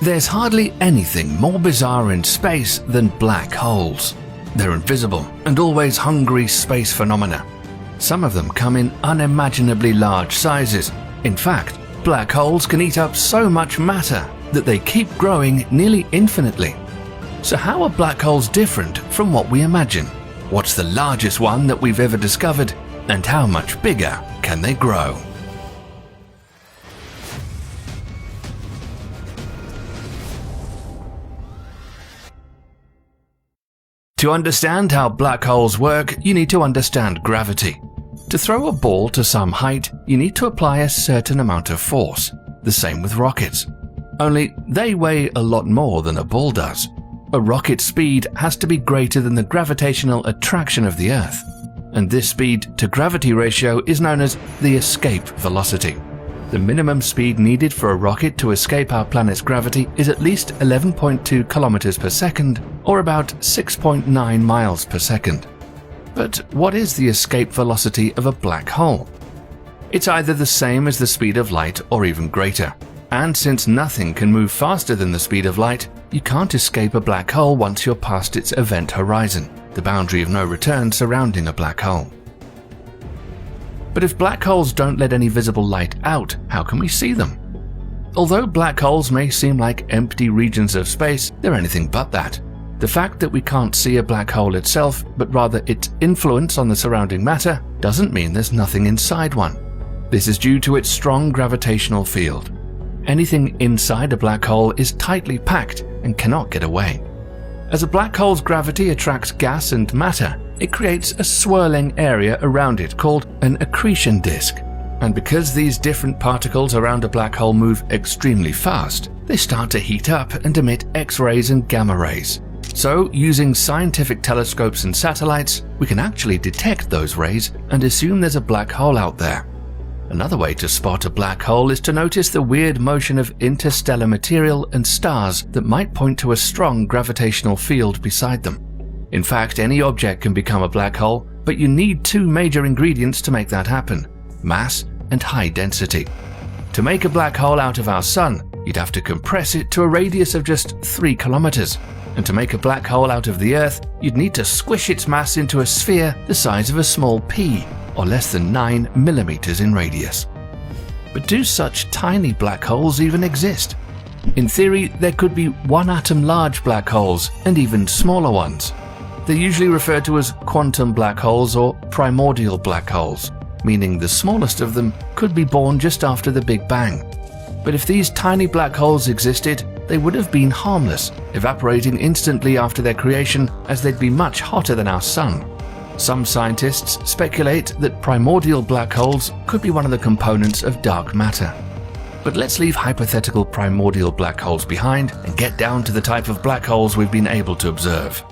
There's hardly anything more bizarre in space than black holes. They're invisible and always hungry space phenomena. Some of them come in unimaginably large sizes. In fact, black holes can eat up so much matter that they keep growing nearly infinitely. So how are black holes different from what we imagine? What's the largest one that we've ever discovered? And how much bigger can they grow? To understand how black holes work, you need to understand gravity. To throw a ball to some height, you need to apply a certain amount of force. The same with rockets. Only they weigh a lot more than a ball does. A rocket's speed has to be greater than the gravitational attraction of the Earth. And this speed-to-gravity ratio is known as the escape velocity. The minimum speed needed for a rocket to escape our planet's gravity is at least 11.2 kilometers per second, or about 6.9 miles per second. But what is the escape velocity of a black hole? It's either the same as the speed of light or even greater. And since nothing can move faster than the speed of light, you can't escape a black hole once you're past its event horizon, the boundary of no return surrounding a black hole. But if black holes don't let any visible light out, how can we see them? Although black holes may seem like empty regions of space, they're anything but that. The fact that we can't see a black hole itself, but rather its influence on the surrounding matter, doesn't mean there's nothing inside one. This is due to its strong gravitational field. Anything inside a black hole is tightly packed and cannot get away. As a black hole's gravity attracts gas and matter, it creates a swirling area around it called an accretion disk. And because these different particles around a black hole move extremely fast, they start to heat up and emit X-rays and gamma rays. So, using scientific telescopes and satellites, we can actually detect those rays and assume there's a black hole out there. Another way to spot a black hole is to notice the weird motion of interstellar material and stars that might point to a strong gravitational field beside them. In fact, any object can become a black hole, but you need two major ingredients to make that happen: mass and high density. To make a black hole out of our Sun, you'd have to compress it to a radius of just 3 kilometers. And to make a black hole out of the Earth, you'd need to squish its mass into a sphere the size of a small pea, or less than 9 millimeters in radius. But do such tiny black holes even exist? In theory, there could be one-atom large black holes and even smaller ones. They're usually referred to as quantum black holes or primordial black holes, meaning the smallest of them could be born just after the Big Bang. But if these tiny black holes existed, they would have been harmless, evaporating instantly after their creation, as they'd be much hotter than our Sun. Some scientists speculate that primordial black holes could be one of the components of dark matter. But let's leave hypothetical primordial black holes behind and get down to the type of black holes we've been able to observe.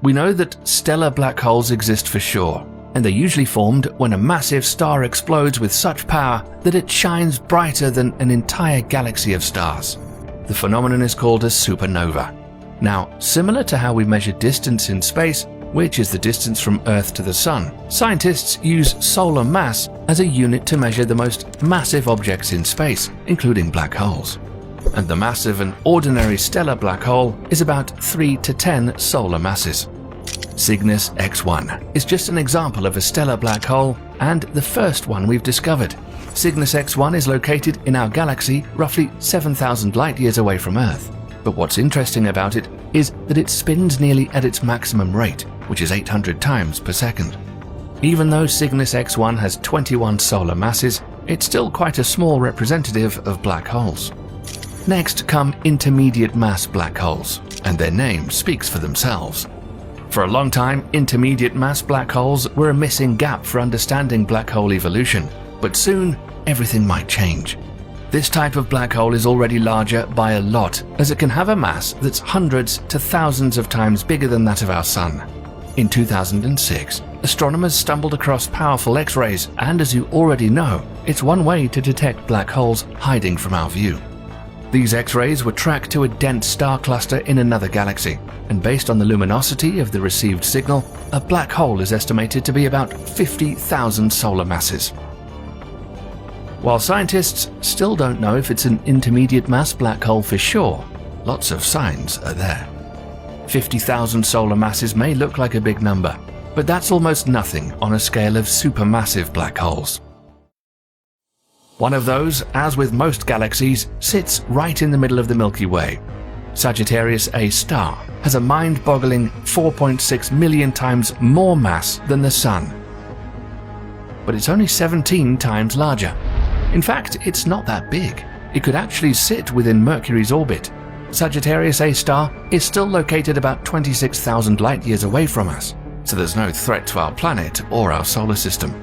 We know that stellar black holes exist for sure, and they're usually formed when a massive star explodes with such power that it shines brighter than an entire galaxy of stars. The phenomenon is called a supernova. Now, similar to how we measure distance in space, which is the distance from Earth to the Sun, scientists use solar mass as a unit to measure the most massive objects in space, including black holes. And the mass of an ordinary stellar black hole is about 3 to 10 solar masses. Cygnus X1 is just an example of a stellar black hole, and the first one we've discovered. Cygnus X1 is located in our galaxy roughly 7,000 light-years away from Earth. But what's interesting about it is that it spins nearly at its maximum rate, which is 800 times per second. Even though Cygnus X1 has 21 solar masses, it's still quite a small representative of black holes. Next come intermediate mass black holes, and their name speaks for themselves. For a long time, intermediate mass black holes were a missing gap for understanding black hole evolution, but soon everything might change. This type of black hole is already larger by a lot, as it can have a mass that's hundreds to thousands of times bigger than that of our Sun. In 2006, astronomers stumbled across powerful X-rays, and as you already know, it's one way to detect black holes hiding from our view. These X-rays were tracked to a dense star cluster in another galaxy, and based on the luminosity of the received signal, a black hole is estimated to be about 50,000 solar masses. While scientists still don't know if it's an intermediate mass black hole for sure, lots of signs are there. 50,000 solar masses may look like a big number, but that's almost nothing on a scale of supermassive black holes. One of those, as with most galaxies, sits right in the middle of the Milky Way. Sagittarius A star has a mind-boggling 4.6 million times more mass than the Sun. But it's only 17 times larger. In fact, it's not that big. It could actually sit within Mercury's orbit. Sagittarius A star is still located about 26,000 light-years away from us, so there's no threat to our planet or our solar system.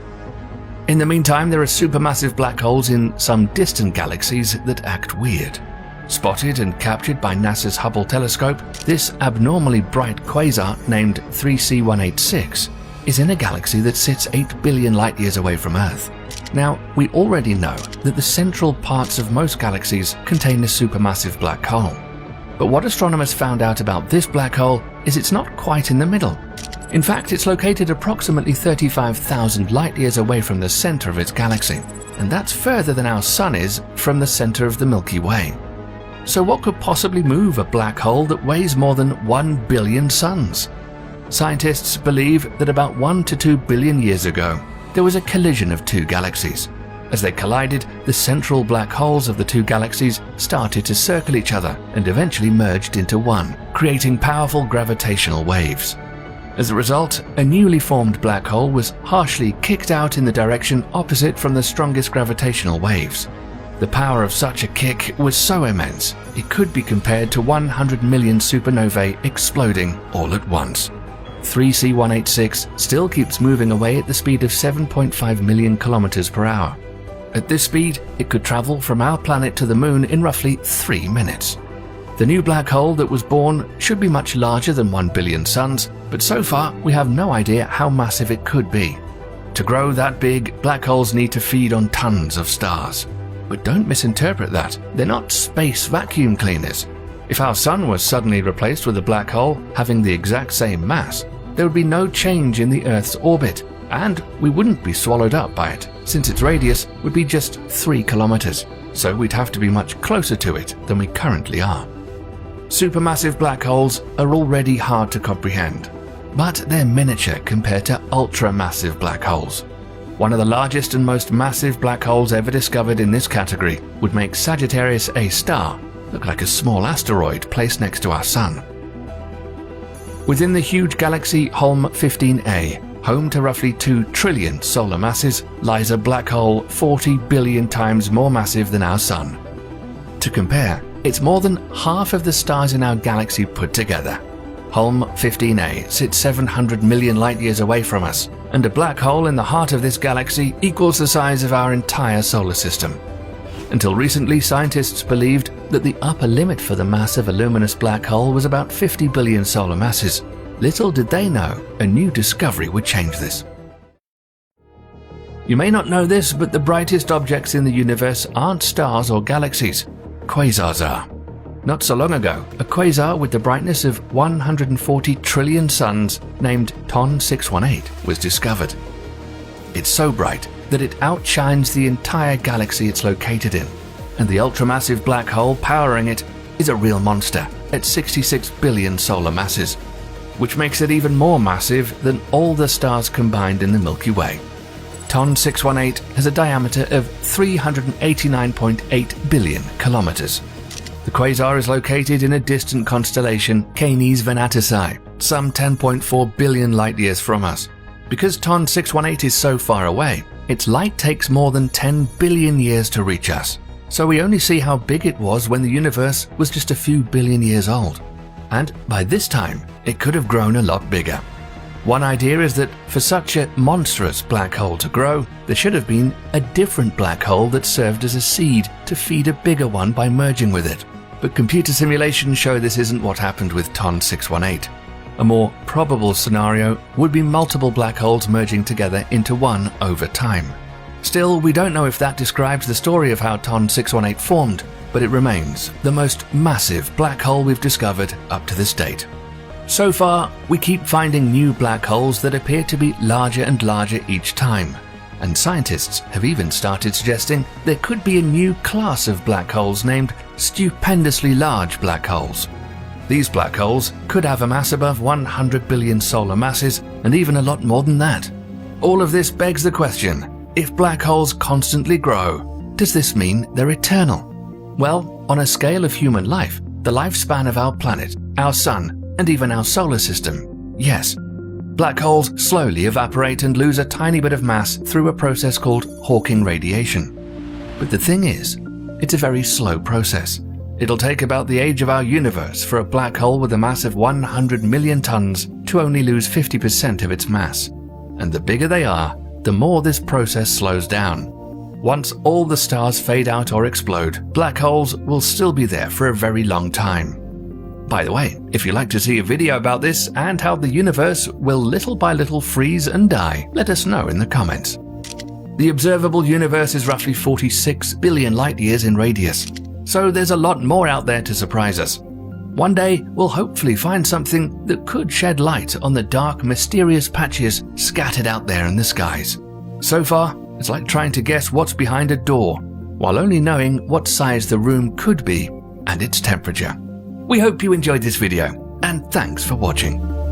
In the meantime, there are supermassive black holes in some distant galaxies that act weird. Spotted and captured by NASA's Hubble telescope, this abnormally bright quasar named 3C186 is in a galaxy that sits 8 billion light-years away from Earth. Now, we already know that the central parts of most galaxies contain a supermassive black hole. But what astronomers found out about this black hole is it's not quite in the middle. In fact, it's located approximately 35,000 light-years away from the center of its galaxy, and that's further than our Sun is from the center of the Milky Way. So what could possibly move a black hole that weighs more than 1 billion suns? Scientists believe that about 1 to 2 billion years ago, there was a collision of two galaxies. As they collided, the central black holes of the two galaxies started to circle each other and eventually merged into one, creating powerful gravitational waves. As a result, a newly formed black hole was harshly kicked out in the direction opposite from the strongest gravitational waves. The power of such a kick was so immense, it could be compared to 100 million supernovae exploding all at once. 3C186 still keeps moving away at the speed of 7.5 million kilometers per hour. At this speed, it could travel from our planet to the Moon in roughly 3 minutes. The new black hole that was born should be much larger than 1 billion suns, but so far we have no idea how massive it could be. To grow that big, black holes need to feed on tons of stars. But don't misinterpret that. They're not space vacuum cleaners. If our Sun was suddenly replaced with a black hole having the exact same mass, there would be no change in the Earth's orbit, and we wouldn't be swallowed up by it, since its radius would be just 3 kilometers, so we'd have to be much closer to it than we currently are. Supermassive black holes are already hard to comprehend, but they're miniature compared to ultramassive black holes. One of the largest and most massive black holes ever discovered in this category would make Sagittarius A star look like a small asteroid placed next to our Sun. Within the huge galaxy Holm 15A, home to roughly 2 trillion solar masses, lies a black hole 40 billion times more massive than our Sun. To compare, it's more than half of the stars in our galaxy put together. Holm 15A sits 700 million light-years away from us, and a black hole in the heart of this galaxy equals the size of our entire solar system. Until recently, scientists believed that the upper limit for the mass of a luminous black hole was about 50 billion solar masses. Little did they know, a new discovery would change this. You may not know this, but the brightest objects in the universe aren't stars or galaxies. Quasars are. Not so long ago, a quasar with the brightness of 140 trillion suns, named TON 618, was discovered. It's so bright that it outshines the entire galaxy it's located in, and the ultramassive black hole powering it is a real monster at 66 billion solar masses, which makes it even more massive than all the stars combined in the Milky Way. TON 618 has a diameter of 389.8 billion kilometers. The quasar is located in a distant constellation, Canes Venatici, some 10.4 billion light-years from us. Because TON 618 is so far away, its light takes more than 10 billion years to reach us. So we only see how big it was when the universe was just a few billion years old. And by this time, it could have grown a lot bigger. One idea is that for such a monstrous black hole to grow, there should have been a different black hole that served as a seed to feed a bigger one by merging with it. But computer simulations show this isn't what happened with TON 618. A more probable scenario would be multiple black holes merging together into one over time. Still, we don't know if that describes the story of how TON 618 formed, but it remains the most massive black hole we've discovered up to this date. So far, we keep finding new black holes that appear to be larger and larger each time. and scientists have even started suggesting there could be a new class of black holes named stupendously large black holes. These black holes could have a mass above 100 billion solar masses and even a lot more than that. All of this begs the question, if black holes constantly grow, does this mean they're eternal? Well, on a scale of human life, the lifespan of our planet, our sun, and even our solar system, yes. Black holes slowly evaporate and lose a tiny bit of mass through a process called Hawking radiation. But the thing is, it's a very slow process. It'll take about the age of our universe for a black hole with a mass of 100 million tons to only lose 50% of its mass. And the bigger they are, the more this process slows down. Once all the stars fade out or explode, black holes will still be there for a very long time. By the way, if you'd like to see a video about this and how the universe will little by little freeze and die, let us know in the comments. The observable universe is roughly 46 billion light years in radius, so there's a lot more out there to surprise us. One day, we'll hopefully find something that could shed light on the dark, mysterious patches scattered out there in the skies. So far, it's like trying to guess what's behind a door, while only knowing what size the room could be and its temperature. We hope you enjoyed this video, and thanks for watching.